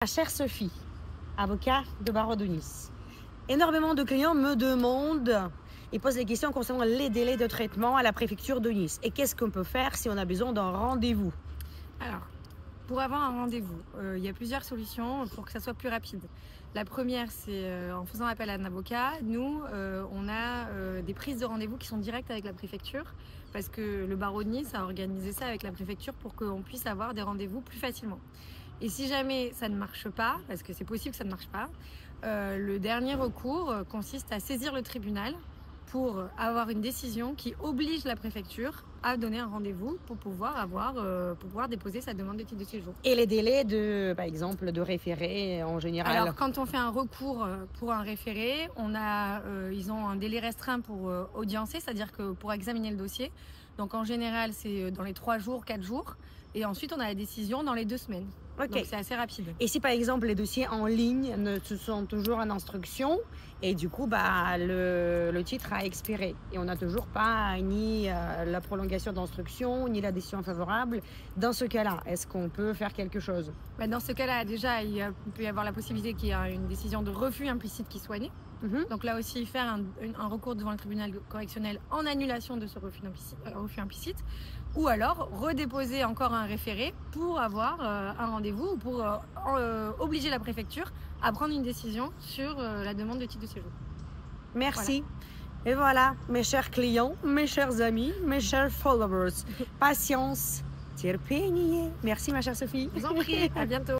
Ma chère Sophie, avocat de barreau de Nice, énormément de clients me demandent et posent des questions concernant les délais de traitement à la préfecture de Nice. Et qu'est-ce qu'on peut faire si on a besoin d'un rendez-vous? Alors, pour avoir un rendez-vous, il y a plusieurs solutions pour que ça soit plus rapide. La première, c'est en faisant appel à un avocat. Nous, on a des prises de rendez-vous qui sont directes avec la préfecture parce que le barreau de Nice a organisé ça avec la préfecture pour qu'on puisse avoir des rendez-vous plus facilement. Et si jamais ça ne marche pas, parce que c'est possible que ça ne marche pas, le dernier recours consiste à saisir le tribunal pour avoir une décision qui oblige la préfecture à donner un rendez-vous pour pouvoir déposer sa demande de titre de séjour. Et les délais de, par exemple, de référé en général? Alors, quand on fait un recours pour un référé, ils ont un délai restreint pour audiencer, c'est-à-dire que pour examiner le dossier. Donc, en général, c'est dans les 3 jours, 4 jours. Et ensuite, on a la décision dans les 2 semaines. Ok. Donc, c'est assez rapide. Et si par exemple les dossiers en ligne se sont toujours en instruction et du coup le titre a expiré et on n'a toujours pas ni la prolongation d'instruction ni la décision favorable, dans ce cas-là, est-ce qu'on peut faire quelque chose? Dans ce cas-là, déjà, il peut y avoir la possibilité qu'il y ait une décision de refus implicite qui soit née. Donc là aussi, faire un recours devant le tribunal correctionnel en annulation de ce refus implicite, ou alors redéposer encore un référé pour avoir un rendez-vous ou pour obliger la préfecture à prendre une décision sur la demande de titre de séjour. Merci. Voilà. Et voilà, mes chers clients, mes chers amis, mes chers followers, patience, terpenie. Merci ma chère Sophie. Je vous en prie, à bientôt.